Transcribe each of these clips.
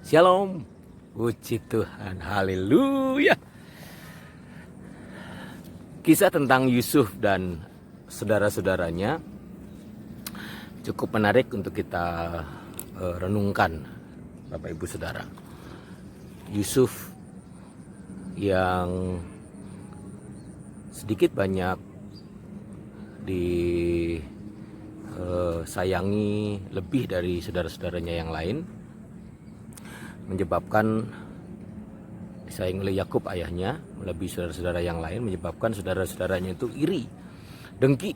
Shalom, puji Tuhan, haleluya. Kisah tentang Yusuf dan saudara-saudaranya cukup menarik untuk kita renungkan, Bapak Ibu Saudara. Yusuf yang sedikit banyak disayangi lebih dari saudara-saudaranya yang lain, menyebabkan disayangi oleh Yakub ayahnya melebihi saudara-saudara yang lain, menyebabkan saudara-saudaranya itu iri, dengki,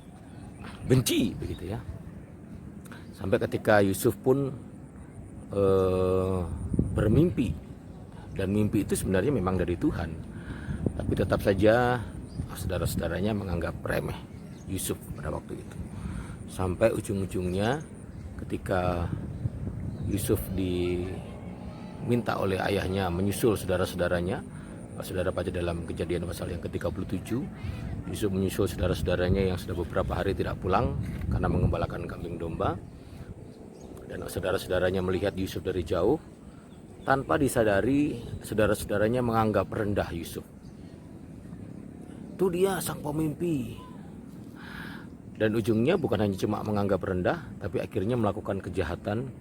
benci begitu ya. Sampai ketika Yusuf pun bermimpi, dan mimpi itu sebenarnya memang dari Tuhan, tapi tetap saja saudara-saudaranya menganggap remeh Yusuf pada waktu itu. Sampai ujung-ujungnya ketika Yusuf diminta oleh ayahnya menyusul saudara-saudaranya. Saudara baca dalam Kejadian pasal yang ke-37, Yusuf menyusul saudara-saudaranya yang sudah beberapa hari tidak pulang karena mengembalakan kambing domba. Dan saudara-saudaranya melihat Yusuf dari jauh, tanpa disadari saudara-saudaranya menganggap rendah Yusuf. Itu dia sang pemimpi. Dan ujungnya bukan hanya cuma menganggap rendah, tapi akhirnya melakukan kejahatan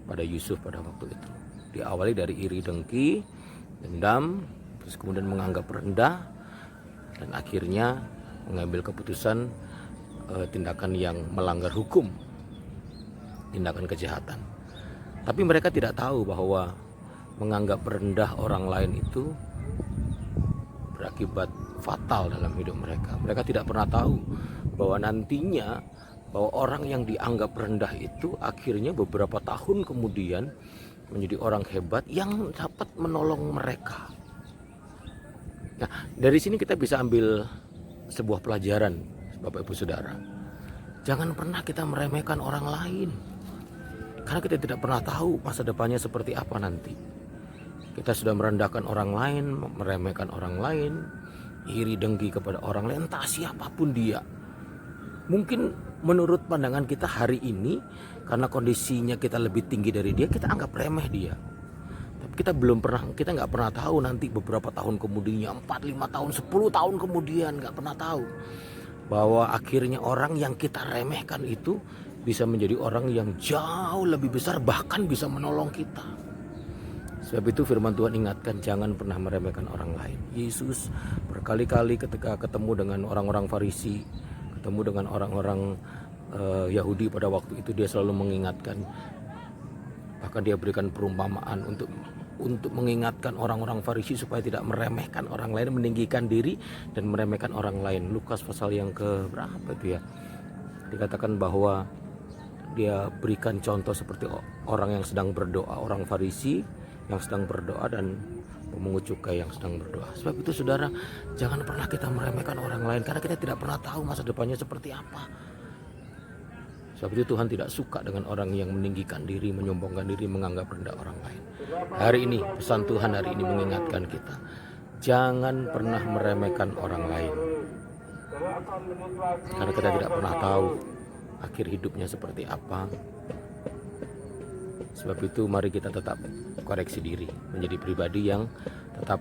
pada Yusuf pada waktu itu. Diawali dari iri dengki, dendam, terus kemudian menganggap rendah, dan akhirnya mengambil keputusan tindakan yang melanggar hukum, tindakan kejahatan. Tapi mereka tidak tahu bahwa menganggap rendah orang lain itu berakibat fatal dalam hidup mereka. Mereka tidak pernah tahu bahwa nantinya bahwa orang yang dianggap rendah itu akhirnya beberapa tahun kemudian menjadi orang hebat yang dapat menolong mereka. Nah, dari sini kita bisa ambil sebuah pelajaran, Bapak Ibu Saudara. Jangan pernah kita meremehkan orang lain, karena kita tidak pernah tahu masa depannya seperti apa nanti. Kita sudah merendahkan orang lain, meremehkan orang lain, iri dengki kepada orang lain, entah siapapun dia. Mungkin menurut pandangan kita hari ini, karena kondisinya kita lebih tinggi dari dia, kita anggap remeh dia. Tapi kita nggak pernah tahu nanti beberapa tahun kemudian, 4, 5 tahun, 10 tahun kemudian, nggak pernah tahu bahwa akhirnya orang yang kita remehkan itu bisa menjadi orang yang jauh lebih besar, bahkan bisa menolong kita. Sebab itu firman Tuhan ingatkan, jangan pernah meremehkan orang lain. Yesus berkali-kali ketika ketemu dengan orang-orang Farisi, ketemu dengan orang-orang Yahudi pada waktu itu, dia selalu mengingatkan. Bahkan dia berikan perumpamaan untuk mengingatkan orang-orang Farisi supaya tidak meremehkan orang lain, meninggikan diri dan meremehkan orang lain. Lukas pasal yang ke berapa itu ya? Dikatakan bahwa dia berikan contoh seperti orang yang sedang berdoa, orang Farisi yang sedang berdoa dan pemungut cukai yang sedang berdoa. Sebab itu saudara, jangan pernah kita meremehkan orang lain, karena kita tidak pernah tahu masa depannya seperti apa. Sebab itu Tuhan tidak suka dengan orang yang meninggikan diri, menyombongkan diri, menganggap rendah orang lain. Hari ini pesan Tuhan hari ini mengingatkan kita, jangan pernah meremehkan orang lain, karena kita tidak pernah tahu akhir hidupnya seperti apa. Sebab itu mari kita tetap koreksi diri, menjadi pribadi yang tetap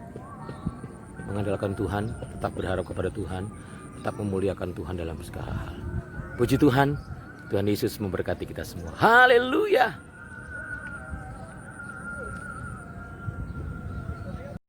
mengandalkan Tuhan, tetap berharap kepada Tuhan, tetap memuliakan Tuhan dalam segala hal. Puji Tuhan, Tuhan Yesus memberkati kita semua. Haleluya.